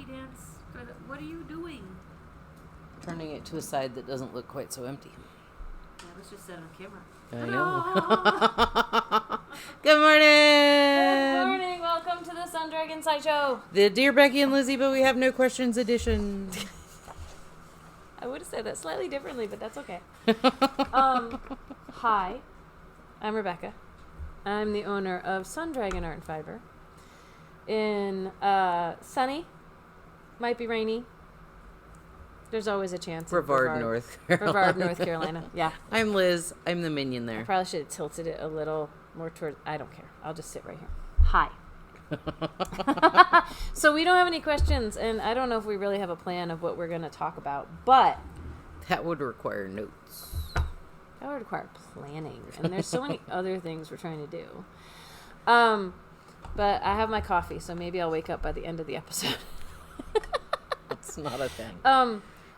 happy dance. What are you doing? Turning it to a side that doesn't look quite so empty. Yeah, let's just set it on camera. I know. Good morning. Good morning. Welcome to the Sun Dragon Sideshow. The Dear Becky and Lizzy, but we have no questions edition. I would have said that slightly differently, but that's okay. Hi, I'm Rebecca. I'm the owner of Sun Dragon Art and Fiber in sunny, might be rainy. There's always a chance. Brevard, North Carolina. Brevard, North Carolina. Yeah. I'm Liz. I'm the minion I there. probably should have tilted it a little more toward. I don't care. I'll just sit right here. Hi. So we don't have any questions, and I don't know if we really have a plan of what we're going to talk about, but That would require notes. that would require planning, and there's so many other things we're trying to do. But I have my coffee, so maybe I'll wake up by the end of the episode. It's not a thing.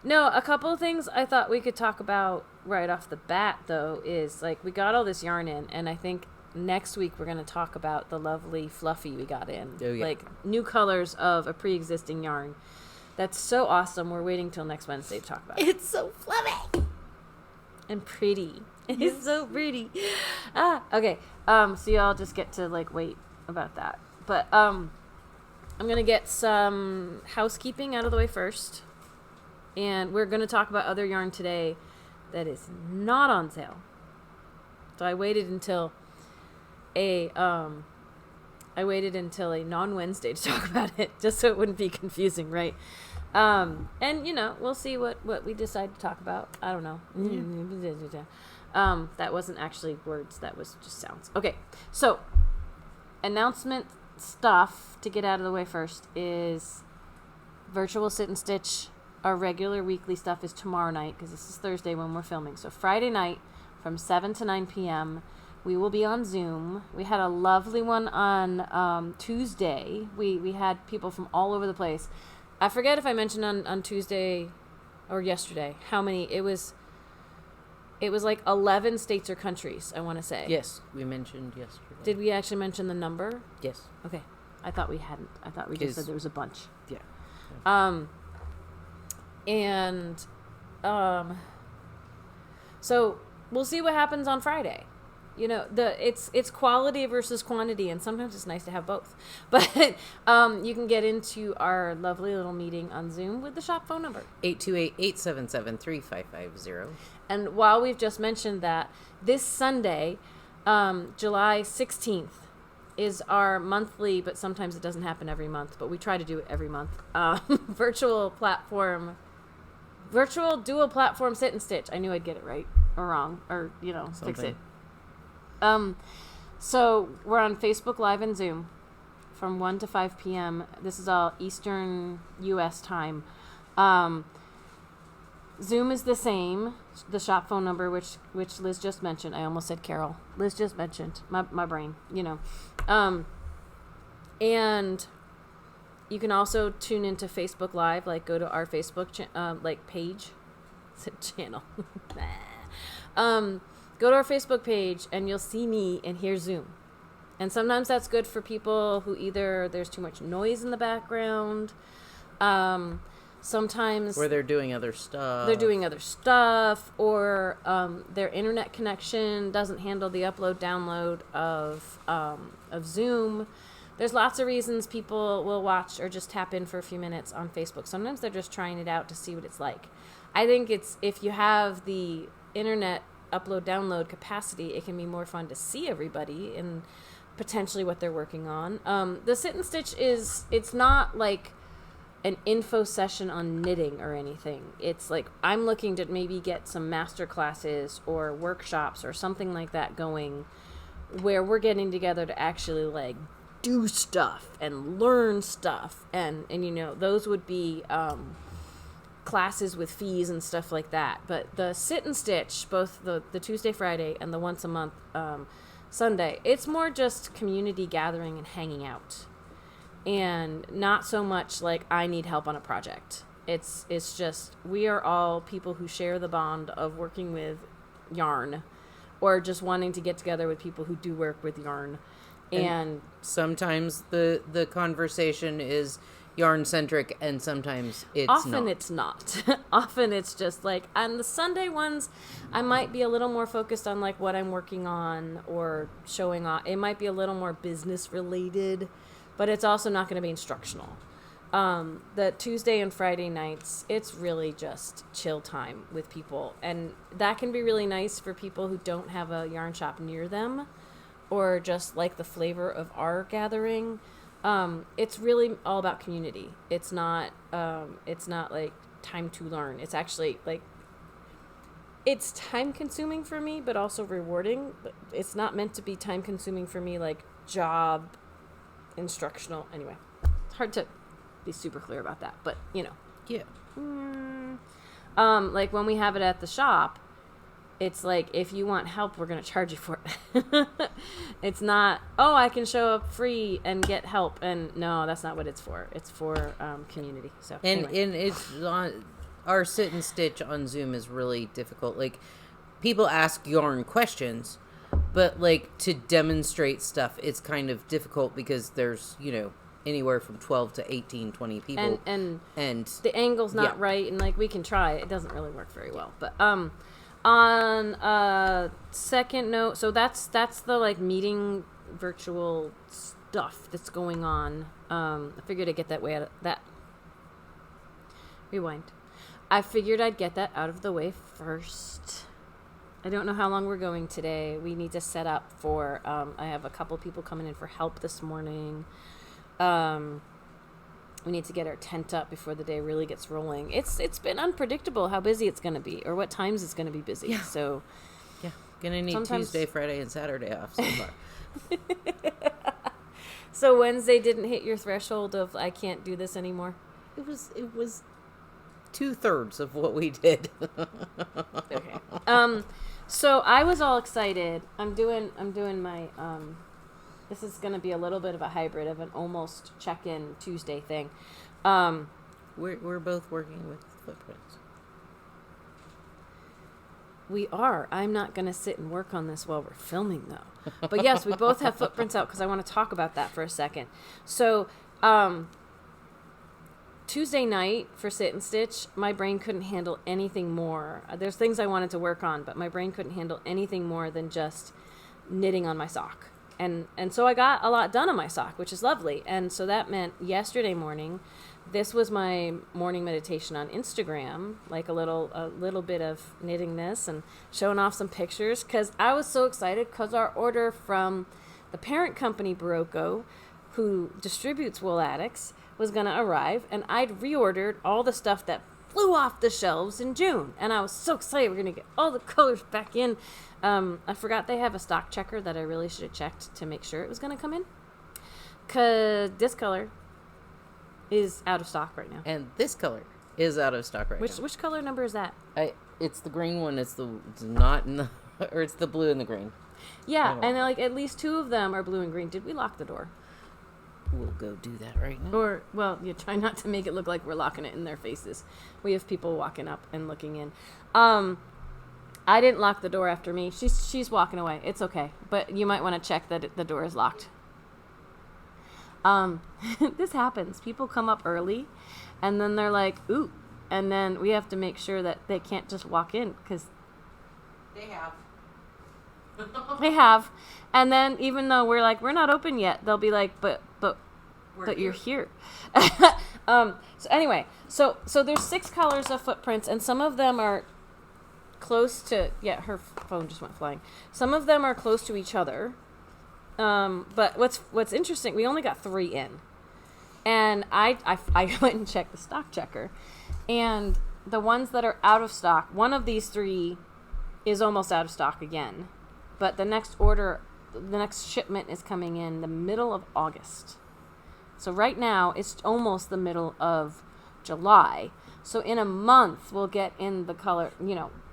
No, a couple of things I thought we could talk about right off the bat, though, is like we got all this yarn in, and I think next week we're going to talk about the lovely fluffy we got in. Oh, yeah. Like new colors of a pre-existing yarn. That's so awesome. We're waiting till next Wednesday to talk about it. It's so fluffy. And pretty. It's so pretty. Okay. So y'all just get to like wait about that. But I'm going to get some housekeeping out of the way first. And we're going to talk about other yarn today that is not on sale. So I waited until a non-Wednesday to talk about it, just so it wouldn't be confusing, right? And you know, we'll see what we decide to talk about. I don't know. Yeah. That wasn't actually words, that was just sounds. Okay. So, announcement stuff to get out of the way first is virtual sit and stitch. Our regular weekly stuff is tomorrow night, because this is Thursday when we're filming. So Friday night from 7 to 9 p.m., we will be on Zoom. We had a lovely one on Tuesday. We had people from all over the place. I forget if I mentioned on Tuesday or yesterday how many. It was like 11 states or countries, I want to say. Yes, we mentioned yesterday. Did we actually mention the number? Yes. Okay. I thought we hadn't. I thought we just said there was a bunch. Yeah. So we'll see what happens on Friday. You know, it's quality versus quantity, and sometimes it's nice to have both. But you can get into our lovely little meeting on Zoom with the shop phone number. 828-877-3550. And while we've just mentioned that, this Sunday, July 16th, is our monthly, but sometimes it doesn't happen every month, but we try to do it every month, virtual dual platform sit and stitch. I knew I'd get it right or wrong, or, you know, fix it. So we're on Facebook Live and Zoom from 1 to 5 p.m. This is all Eastern U.S. time. Zoom is the same, the shop phone number, which Liz just mentioned. I almost said Carol. Liz just mentioned. My brain, you know. And you can also tune into Facebook Live, like go to our Facebook page. Channel. Go to our Facebook page and you'll see me and hear Zoom. And sometimes that's good for people who either there's too much noise in the background. Sometimes... Or they're doing other stuff. Or their internet connection doesn't handle the upload-download of Zoom. There's lots of reasons people will watch or just tap in for a few minutes on Facebook. Sometimes they're just trying it out to see what it's like. I think it's if you have the internet upload-download capacity, it can be more fun to see everybody and potentially what they're working on. The sit and stitch it's not like an info session on knitting or anything. It's like I'm looking to maybe get some master classes or workshops or something like that going where we're getting together to actually like do stuff and learn stuff. And you know, those would be classes with fees and stuff like that. But the sit and stitch, both the Tuesday, Friday, and the once a month Sunday, it's more just community gathering and hanging out. And not so much like I need help on a project. It's just we are all people who share the bond of working with yarn or just wanting to get together with people who do work with yarn. And sometimes the conversation is, yarn centric, and sometimes it's often it's not. Often it's just like, and the Sunday ones, I might be a little more focused on like what I'm working on or showing off. It might be a little more business related, but it's also not going to be instructional. The Tuesday and Friday nights, it's really just chill time with people, and that can be really nice for people who don't have a yarn shop near them, or just like the flavor of our gathering. It's really all about community. It's not like time to learn. It's actually like, it's time consuming for me, but also rewarding. But it's not meant to be time consuming for me, like job instructional. Anyway, it's hard to be super clear about that, but you know. Yeah. Like when we have it at the shop, it's like, if you want help, we're going to charge you for it. It's not, oh, I can show up free and get help. And no, that's not what it's for. It's for community. So anyway. And it's on, our sit and stitch on Zoom is really difficult. Like, people ask yarn questions, but like to demonstrate stuff, it's kind of difficult because there's, you know, anywhere from 12 to 18, 20 people. And the angle's not right. And like, we can try. It doesn't really work very well. But on a second note, so that's the like meeting virtual stuff that's going on. I figured I'd get that way out of that. Rewind. I figured I'd get that out of the way first. I don't know how long we're going today. We need to set up for, I have a couple people coming in for help this morning. We need to get our tent up before the day really gets rolling. It's been unpredictable how busy it's going to be, or what times it's going to be busy. Yeah. So, yeah, gonna need Tuesday, Friday, and Saturday off so far. So Wednesday didn't hit your threshold of I can't do this anymore. It was 2/3 of what we did. Okay. So I was all excited. I'm doing my this is going to be a little bit of a hybrid of an almost check-in Tuesday thing. We're both working with footprints. We are. I'm not going to sit and work on this while we're filming, though. But yes, we both have footprints out because I want to talk about that for a second. So Tuesday night for Sit and Stitch, my brain couldn't handle anything more. There's things I wanted to work on, but my brain couldn't handle anything more than just knitting on my sock. And so I got a lot done on my sock, which is lovely. And so that meant yesterday morning, this was my morning meditation on Instagram, like a little bit of knitting this and showing off some pictures, because I was so excited because our order from the parent company, Barocco, who distributes Wool Addicts, was going to arrive, and I'd reordered all the stuff that flew off the shelves in June, and I was so excited we're going to get all the colors back in. I forgot they have a stock checker that I really should have checked to make sure it was going to come in, because this color is out of stock right now. And this color is out of stock right now. Which color number is that? It's the green one. It's not in the, or it's the blue and the green. Yeah, and like at least two of them are blue and green. Did we lock the door? We'll go do that right now. Or, well, you try not to make it look like we're locking it in their faces. We have people walking up and looking in. I didn't lock the door after me. She's walking away. It's okay. But you might want to check that the door is locked. This happens. People come up early, and then they're like, ooh. And then we have to make sure that they can't just walk in, because They have. they have. And then even though we're like, we're not open yet, they'll be like, but you're here. So anyway, so there's 6 colors of footprints, and some of them are close to, her phone just went flying. Some of them are close to each other. But what's interesting, we only got 3 in. And I went and checked the stock checker, and the ones that are out of stock, one of these 3 is almost out of stock again. But the next shipment is coming in the middle of August. So right now, it's almost the middle of July. So in a month, we'll get in the color,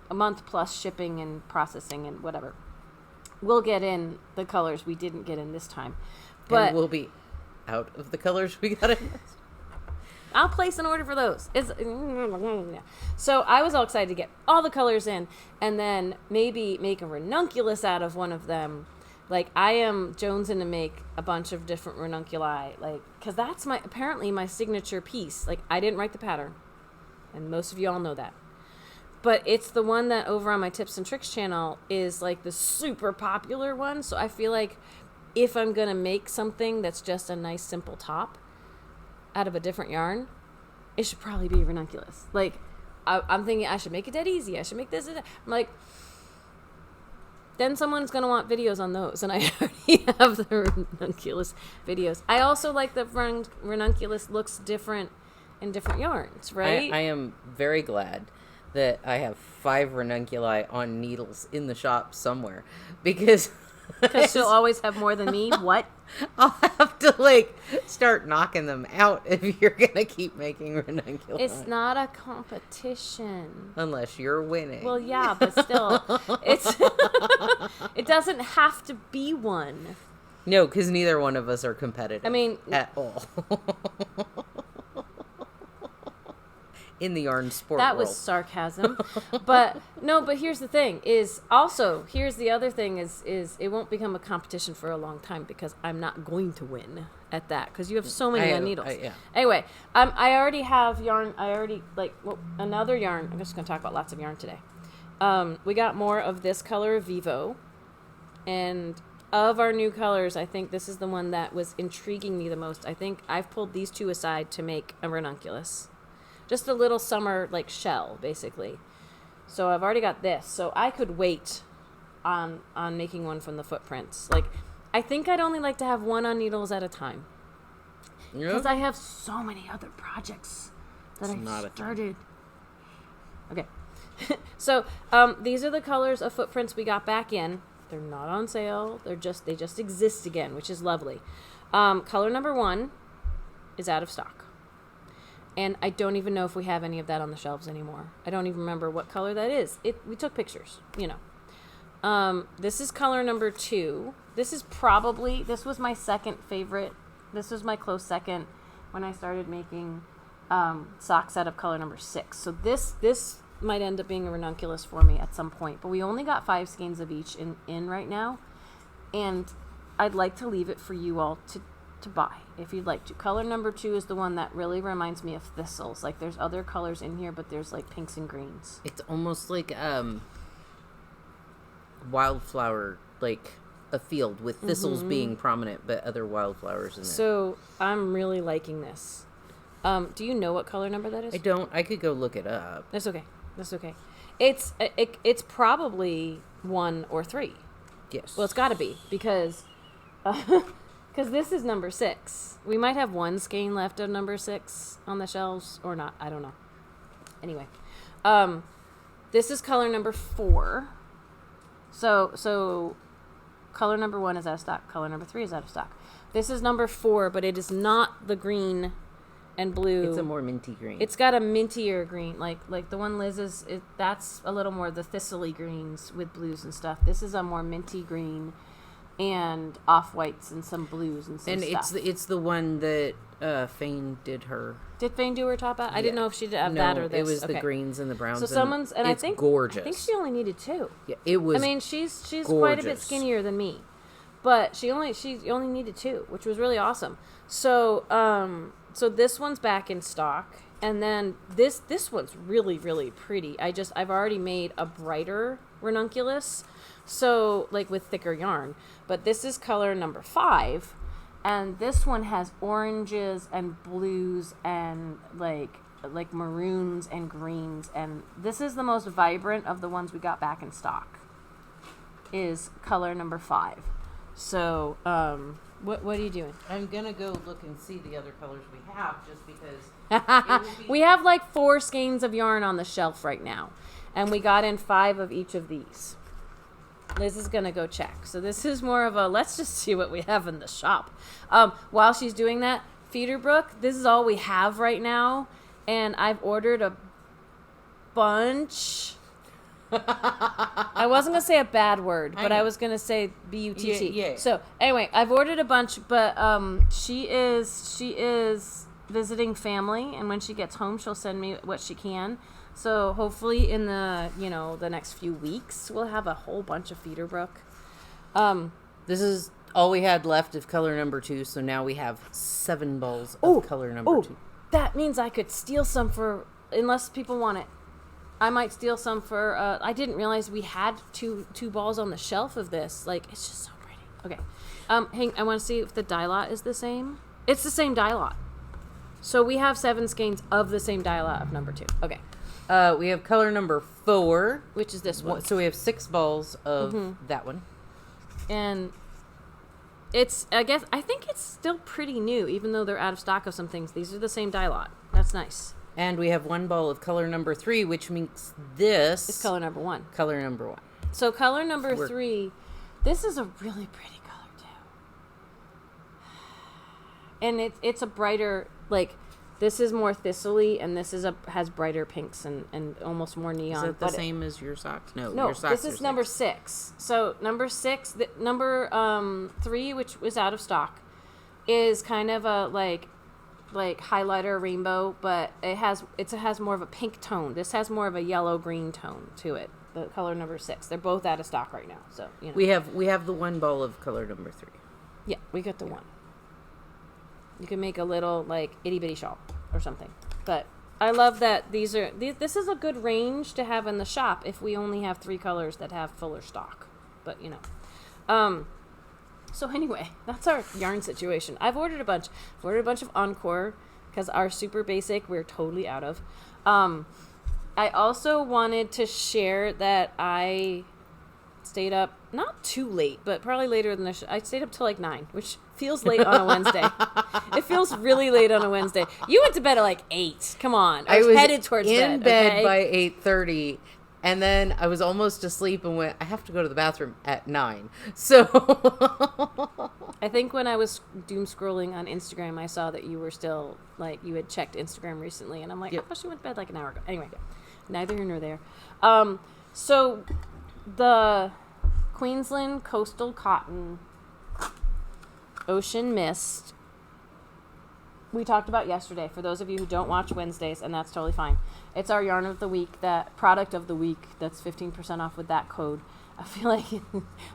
a month plus shipping and processing and whatever. We'll get in the colors we didn't get in this time. But and we'll be out of the colors we got in. I'll place an order for those. So I was all excited to get all the colors in, and then maybe make a ranunculus out of one of them, Like, I am jonesing to make a bunch of different ranunculi, like, because that's apparently my signature piece. Like, I didn't write the pattern, and most of you all know that. But it's the one that over on my Tips and Tricks channel is, like, the super popular one. So I feel like if I'm going to make something that's just a nice, simple top out of a different yarn, it should probably be ranunculus. Like, I'm thinking I should make it dead easy. I should make this. I'm like... Then someone's going to want videos on those, and I already have the ranunculus videos. I also like that ranunculus looks different in different yarns, right? I am very glad that I have 5 ranunculi on needles in the shop somewhere, because she'll always have more than me. What? I'll have to, like, start knocking them out if you're going to keep making ranunculus. It's not a competition. Unless you're winning. Well, yeah, but still. It doesn't have to be one. No, because neither one of us are competitive. I mean... At all. In the yarn sport That world. was sarcasm. But here's the thing here's the other thing is it won't become a competition for a long time because I'm not going to win at that because you have so many needles. Yeah. Anyway, I already have yarn. Another yarn. I'm just going to talk about lots of yarn today. We got more of this color of Vivo, and of our new colors, I think this is the one that was intriguing me the most. I think I've pulled these two aside to make a ranunculus. Just a little summer, like, shell, basically. So I've already got this. So I could wait on making one from the footprints. Like, I think I'd only like to have one on needles at a time. Because I have so many other projects that I've started. Okay. So these are the colors of footprints we got back in. They're not on sale. They just exist again, which is lovely. Color number 1 is out of stock. And I don't even know if we have any of that on the shelves anymore. I don't even remember what color that is. We took pictures, you know. This is color number 2. This was my second favorite. This was my close second when I started making socks out of color number 6. So this might end up being a ranunculus for me at some point. But we only got 5 skeins of each in right now. And I'd like to leave it for you all to buy if you'd like to. Color number 2 is the one that really reminds me of thistles. Like, there's other colors in here, but there's like pinks and greens. It's almost like wildflower, like a field with thistles being prominent, but other wildflowers in there. So I'm really liking this. Do you know what color number that is? I don't. I could go look it up. That's okay. It's probably 1 or 3. Yes. Well, it's got to be because this is number 6. We might have 1 skein left of number 6 on the shelves or not. I don't know. Anyway, this is color number 4. So color number 1 is out of stock. Color number 3 is out of stock. This is number 4, but it is not the green and blue. It's a more minty green. It's got a mintier green, like the one Liz is. That's a little more the thistly greens with blues and stuff. This is a more minty green, and off whites and some blues and some stuff. And it's the one that Fane did her. Did Fane do her top out? I didn't know if she did have that or this. It was the greens and the browns. So someone's and it's I think gorgeous. I think she only needed 2. Yeah, it was. I mean, she's gorgeous. Quite a bit skinnier than me, but she only needed 2, which was really awesome. So this one's back in stock, and then this one's really, really pretty. I've already made a brighter ranunculus, so like with thicker yarn. But this is color number 5, and this one has oranges and blues and like maroons and greens, and this is the most vibrant of the ones we got back in stock. Is color number 5. So What are you doing? I'm gonna go look and see the other colors we have, just because. We have like 4 skeins of yarn on the shelf right now, and we got in 5 of each of these. Liz is gonna go check. So this is more of a let's just see what we have in the shop. While she's doing that, Feederbrook, this is all we have right now, and I've ordered a bunch. I wasn't gonna say a bad word, but I was gonna say B-U-T-T. Yeah. So anyway, I've ordered a bunch, but she is visiting family, and when she gets home, she'll send me what she can. So hopefully in the next few weeks, we'll have a whole bunch of Feederbrook. This is all we had left of color number 2, so now we have 7 balls of color number 2. That means I could steal some for, unless people want it. I might steal some for, I didn't realize we had two balls on the shelf of this. Like, it's just so pretty. Okay. Hang, I want to see if the dye lot is the same. It's the same dye lot. So we have 7 skeins of the same dye lot of number 2. Okay. We have color number 4. Which is this one. So we have 6 balls of that one. And it's, I think it's still pretty new, even though they're out of stock of some things. These are the same dye lot. That's nice. And we have 1 ball of color number 3, which means this is color number 1. Color number 1. So color number 3, this is a really pretty color too. And it's a brighter, like, this is more thistle-y, and this has brighter pinks and almost more neon. Is it the same as your socks? No, your socks this is number 6. So number 6, number 3, which was out of stock, is kind of a like highlighter rainbow, but it has more of a pink tone. This has more of a yellow-green tone to it. The color number 6. They're both out of stock right now. So you know. We have the 1 ball of color number 3. Yeah, we got the 1. You can make a little, like, itty-bitty shawl or something. But I love that this is a good range to have in the shop if we only have 3 colors that have fuller stock. But, you know. So anyway, that's our yarn situation. I've ordered a bunch. I've ordered a bunch of Encore because our super basic we're totally out of. I also wanted to share that I stayed up not too late, but probably later than I stayed up till like 9, which feels late on a Wednesday. It feels really late on a Wednesday. You went to bed at like 8. Come on, I was headed towards in bed by 8:30, and then I was almost asleep and went. I have to go to the bathroom at 9. So I think when I was doom scrolling on Instagram, I saw that you were still like you had checked Instagram recently, and I'm like, I thought she went to bed like an hour ago. Anyway, neither here nor there. So the Queensland Coastal Cotton Ocean Mist we talked about yesterday, for those of you who don't watch Wednesdays, and that's totally fine. It's our yarn of the week, that product of the week, that's 15% off with that code. I feel like,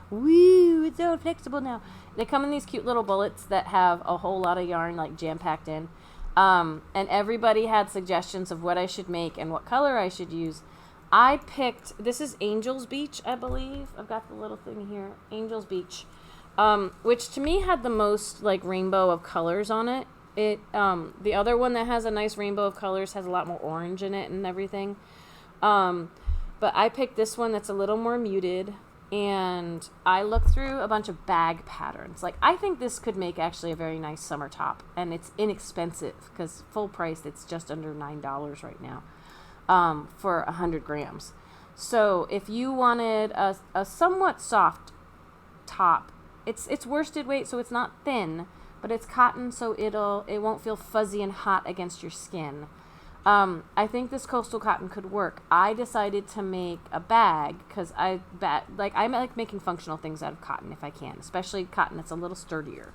woo, it's so flexible now. They come in these cute little bullets that have a whole lot of yarn like jam-packed in. And everybody had suggestions of what I should make and what color I should use. I picked, this is Angel's Beach, I believe. I've got the little thing here, Angel's Beach, which to me had the most like rainbow of colors on it. The other one that has a nice rainbow of colors has a lot more orange in it and everything. But I picked this one that's a little more muted, and I looked through a bunch of bag patterns. Like, I think this could make actually a very nice summer top, and it's inexpensive because full price it's just under $9 right now. For 100 grams. So if you wanted a somewhat soft top, it's worsted weight, so it's not thin, but it's cotton, so it won't feel fuzzy and hot against your skin. I think this coastal cotton could work. I decided to make a bag because I like making functional things out of cotton if I can, especially cotton that's a little sturdier.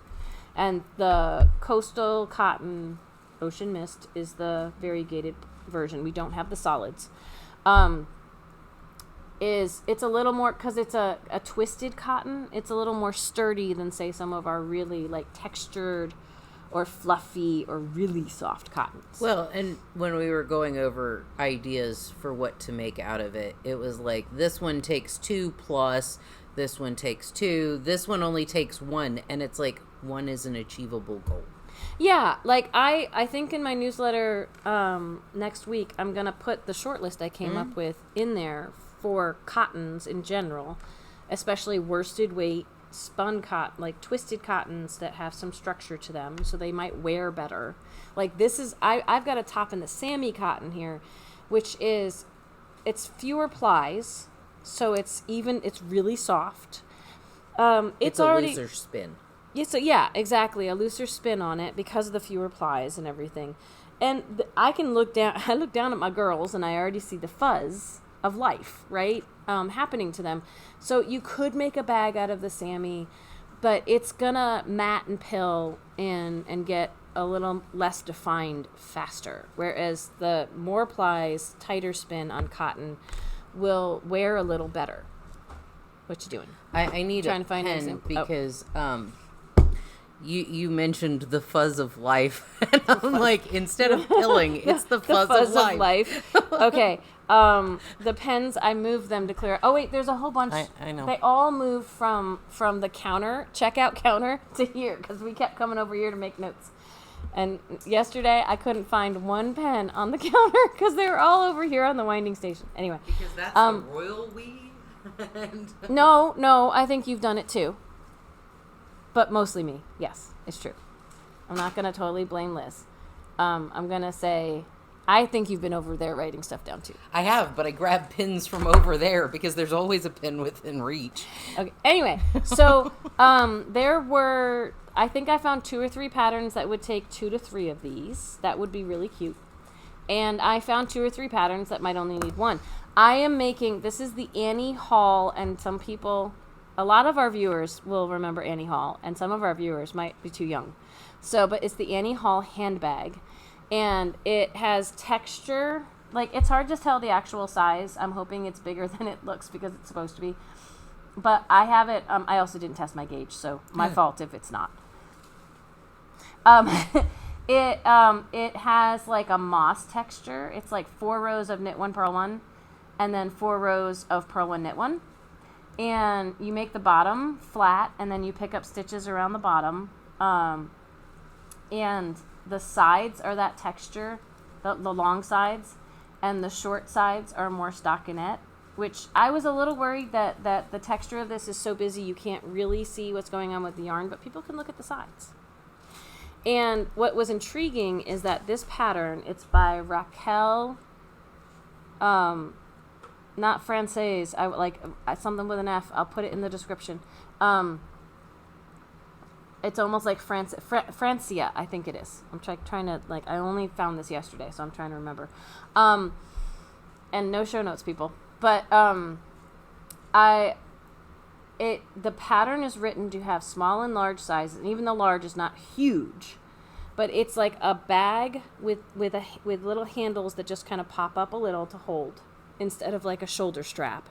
And the coastal cotton Ocean Mist is the variegated version. We don't have the solids. It's a little more, because it's a twisted cotton, it's a little more sturdy than say some of our really like textured or fluffy or really soft cottons. Well, and when we were going over ideas for what to make out of it, it was like, this one takes 2 plus, this one takes 2, this one only takes 1, and it's like 1 is an achievable goal. Yeah, like I think in my newsletter next week, I'm going to put the short list I came up with in there for cottons in general, especially worsted weight, spun cotton, like twisted cottons that have some structure to them, so they might wear better. Like this is, I've got a top in the Sami cotton here, which is, it's fewer plies, so it's really soft. It's already looser spin. Yeah, so yeah, exactly. A looser spin on it because of the fewer plies and everything. And I look down at my girls and I already see the fuzz of life, right? Happening to them. So you could make a bag out of the Sami, but it's gonna mat and pill and get a little less defined faster. Whereas the more plies, tighter spin on cotton will wear a little better. What you doing? I need Trying a to find an pen example. because you mentioned the fuzz of life, and I'm like, instead of pilling, it's the fuzz of life. Okay. The pens, I moved them to clear. Oh wait, there's a whole bunch. I know. They all moved from the counter, checkout counter, to here because we kept coming over here to make notes. And yesterday, I couldn't find one pen on the counter because they were all over here on the winding station. Anyway. Because that's the royal we. No, I think you've done it too. But mostly me. Yes, it's true. I'm not going to totally blame Liz. I'm going to say, I think you've been over there writing stuff down too. I have, but I grabbed pins from over there because there's always a pin within reach. Okay. Anyway, so there were, I think I found 2 or 3 patterns that would take 2 to 3 of these. That would be really cute. And I found 2 or 3 patterns that might only need 1. I am making, this is the Annie Hall, and some people, a lot of our viewers will remember Annie Hall, and some of our viewers might be too young. So, but it's the Annie Hall handbag, and it has texture. Like, it's hard to tell the actual size. I'm hoping it's bigger than it looks because it's supposed to be. But I have it, I also didn't test my gauge, so my fault if it's not. It has like a moss texture. It's like 4 rows of knit 1, purl 1, and then 4 rows of purl 1, knit 1. And you make the bottom flat, and then you pick up stitches around the bottom. And the sides are that texture, the long sides, and the short sides are more stockinette, which I was a little worried that the texture of this is so busy you can't really see what's going on with the yarn, but people can look at the sides. And what was intriguing is that this pattern, it's by Raquel, not Francaise, I like something with an F. I'll put it in the description. It's almost like Francia, I think it is. I'm trying to, like, I only found this yesterday, so I'm trying to remember. And no show notes, people. But the pattern is written to have small and large sizes, and even the large is not huge. But it's like a bag with little handles that just kind of pop up a little to hold, instead of like a shoulder strap.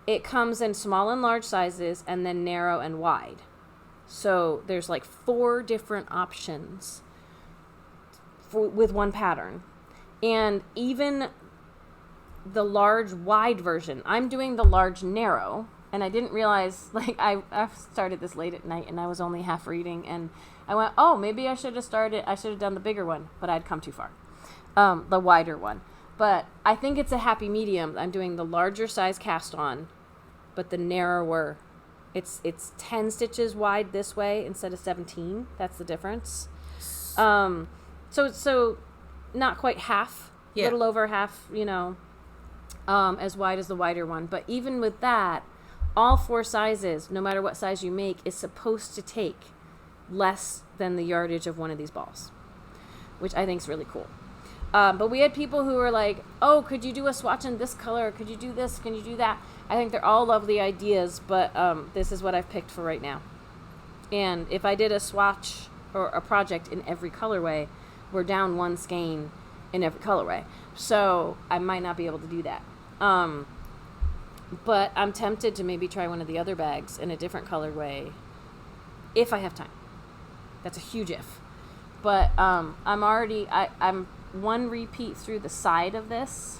It comes in small and large sizes, and then narrow and wide. So there's like 4 different options with one pattern. And even the large wide version, I'm doing the large narrow, and I didn't realize, like, I started this late at night and I was only half reading, and I went, oh, maybe I should have done the bigger one, but I'd come too far. The wider one. But I think it's a happy medium. I'm doing the larger size cast on, but the narrower. It's 10 stitches wide this way instead of 17. That's the difference. So not quite half, a little over half, as wide as the wider one. But even with that, all 4 sizes, no matter what size you make, is supposed to take less than the yardage of one of these balls, which I think is really cool. But we had people who were like, oh, could you do a swatch in this color? Could you do this? Can you do that? I think they're all lovely ideas, but this is what I've picked for right now. And if I did a swatch or a project in every colorway, we're down 1 skein in every colorway. So I might not be able to do that. But I'm tempted to maybe try one of the other bags in a different colorway if I have time. That's a huge if. But I'm 1 repeat through the side of this,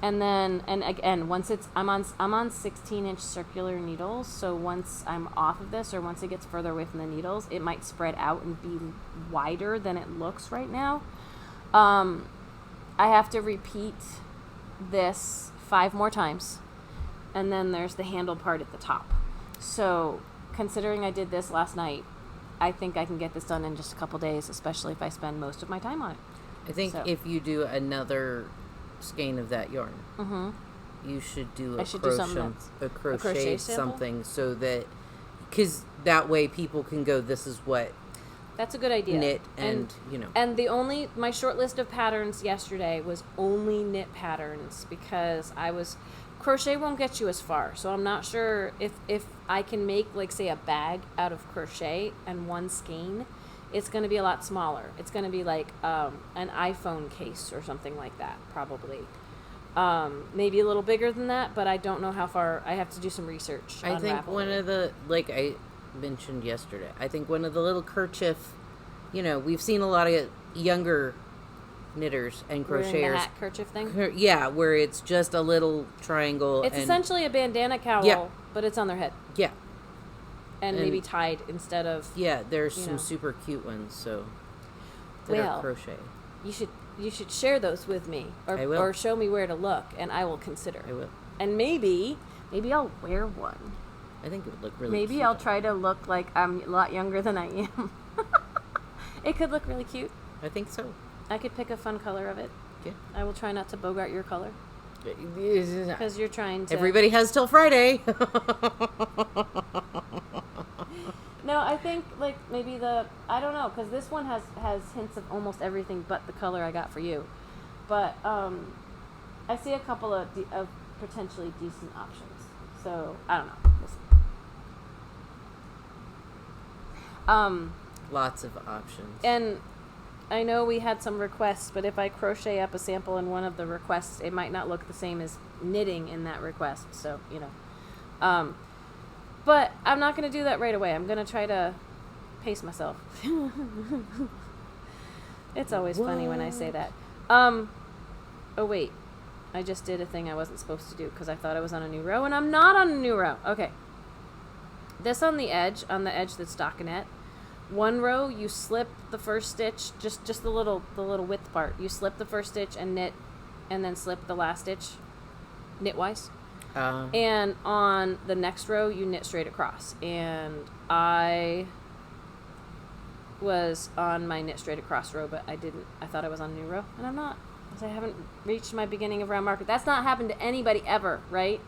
and again, once I'm on 16-inch circular needles, so once I'm off of this, or once it gets further away from the needles, it might spread out and be wider than it looks right now. I have to repeat this 5 more times, and then there's the handle part at the top. So considering I did this last night, I think I can get this done in just a couple days, especially if I spend most of my time on it. I think if you do another skein of that yarn, you should do a crochet something, so that, because that way people can go, this is what. That's a good idea. Knit and my short list of patterns yesterday was only knit patterns, because crochet won't get you as far, so I'm not sure if I can make, like, say, a bag out of crochet and 1 skein. It's going to be a lot smaller. It's going to be like an iPhone case or something like that, probably. Maybe a little bigger than that, but I don't know how far. I have to do some research. I think one of the, like I mentioned yesterday, I think one of the little kerchief, we've seen a lot of younger knitters and crocheters. The hat kerchief thing? Yeah, where it's just a little triangle. It's essentially a bandana cowl, but it's on their head. Yeah. And maybe tied instead of... Yeah, there's some super cute ones, that are crochet. You should share those with me, or show me where to look, and I will consider. I will. And maybe I'll wear one. I think it would look really Maybe cute. I'll try to look like I'm a lot younger than I am. It could look really cute. I think so. I could pick a fun color of it. Yeah. I will try not to bogart your color. Because you're trying to... Everybody has till Friday. No, I think, maybe I don't know, because this one has hints of almost everything but the color I got for you. But, I see a couple of potentially decent options. So, I don't know. We'll see. Lots of options. And I know we had some requests, but if I crochet up a sample in one of the requests, it might not look the same as knitting in that request. So, but I'm not going to do that right away. I'm going to try to pace myself. It's always funny when I say that. Oh, wait. I just did a thing I wasn't supposed to do because I thought I was on a new row, and I'm not on a new row. Okay. This on the edge that's stockinette. One row, you slip the first stitch, just the little width part. You slip the first stitch and knit, and then slip the last stitch, knitwise. And on the next row, you knit straight across. And I was on my knit straight across row, but I didn't. I thought I was on a new row, and I'm not, because I haven't reached my beginning of round marker. That's not happened to anybody ever, right?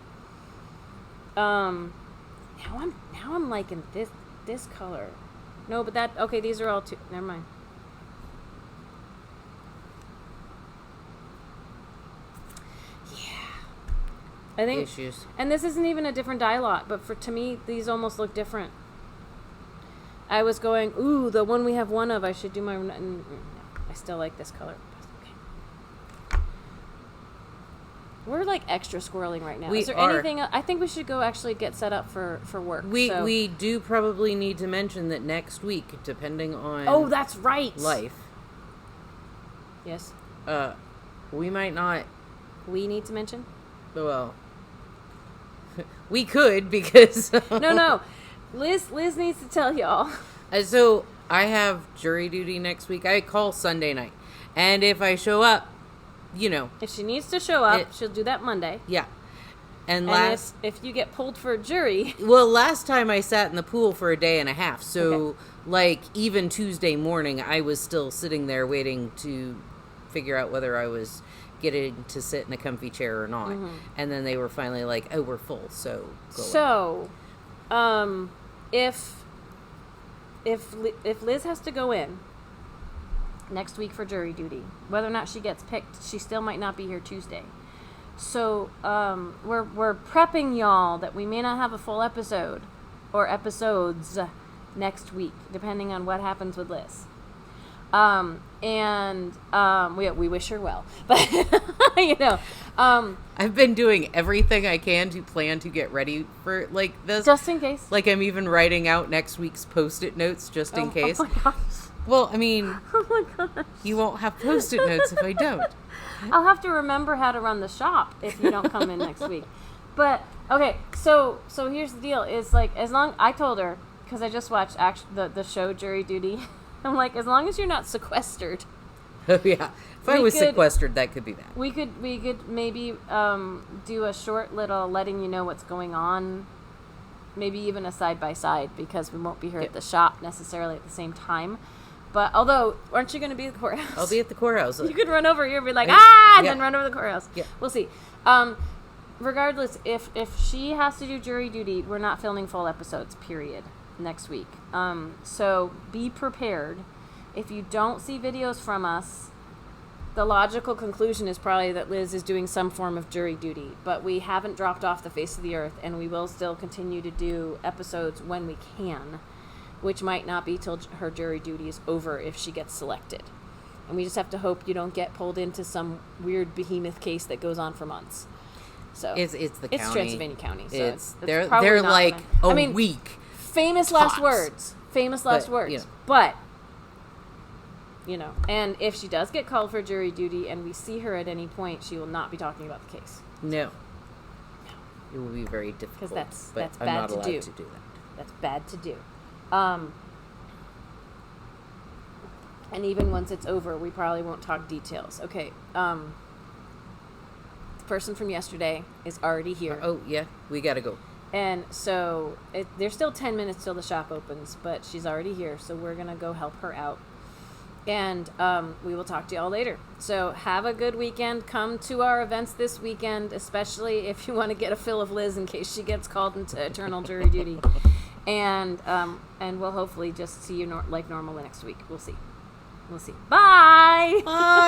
Now I'm liking this color. No, but okay, these are all two. Never mind. Yeah. I think issues. And this isn't even a different dye lot, but to me, these almost look different. I was going, ooh, the one we have one of, I should do my... No, I still like this color. Okay. We're extra squirreling right now. Is there anything... I think we should go actually get set up for work. We do probably need to mention that next week, depending on... Oh, that's right. Life. Yes. We might not... We need to mention? Well... we could, because... No. Liz needs to tell y'all. So, I have jury duty next week. I call Sunday night. And if I show up, if she needs to show up, she'll do that Monday. Yeah. And if you get pulled for a jury... Well, last time I sat in the pool for a day and a half. So, even Tuesday morning, I was still sitting there waiting to figure out whether I was getting to sit in a comfy chair or not. Mm-hmm. And then they were finally like, oh, we're full, so go in. If Liz has to go in next week for jury duty, whether or not she gets picked, she still might not be here Tuesday. So we're prepping y'all that we may not have a full episode or episodes next week, depending on what happens with Liz. We wish her well, but I've been doing everything I can to plan to get ready for this, just in case. I'm even writing out next week's Post-it notes just in case. Oh my gosh. Well, I mean, oh my gosh, you won't have Post-it notes if I don't. I'll have to remember how to run the shop if you don't come in next week. But okay, so here's the deal: is as long I told her, because I just watched the show Jury Duty. I'm like, as long as you're not sequestered. Oh yeah, if I was sequestered, that could be that. We could maybe do a short little letting you know what's going on, maybe even a side by side, because we won't be here at the shop necessarily at the same time. But although, aren't you going to be at the courthouse? I'll be at the courthouse. You could run over here and be like, and then run over the courthouse. Yeah. We'll see. Regardless, if she has to do jury duty, we're not filming full episodes, period, next week. So be prepared. If you don't see videos from us, the logical conclusion is probably that Liz is doing some form of jury duty. But we haven't dropped off the face of the earth, and we will still continue to do episodes when we can, which might not be till her jury duty is over if she gets selected. And we just have to hope you don't get pulled into some weird behemoth case that goes on for months. So it's the county. It's Transylvania County. So it's they're probably not like gonna, week. Famous tops. last words. Famous last words. You know. But, you know, and if she does get called for jury duty and we see her at any point, she will not be talking about the case. No. It will be very difficult. Because that's I'm bad not to allowed do. to do that. That's bad to do. And even once it's over, we probably won't talk details. Okay. The person from yesterday is already here. Oh, yeah. We got to go. And so there's still 10 minutes till the shop opens, but she's already here. So we're going to go help her out. And we will talk to y'all later. So have a good weekend. Come to our events this weekend, especially if you want to get a fill of Liz in case she gets called into eternal jury duty. And we'll hopefully just see you like normal next week. We'll see. Bye. Bye.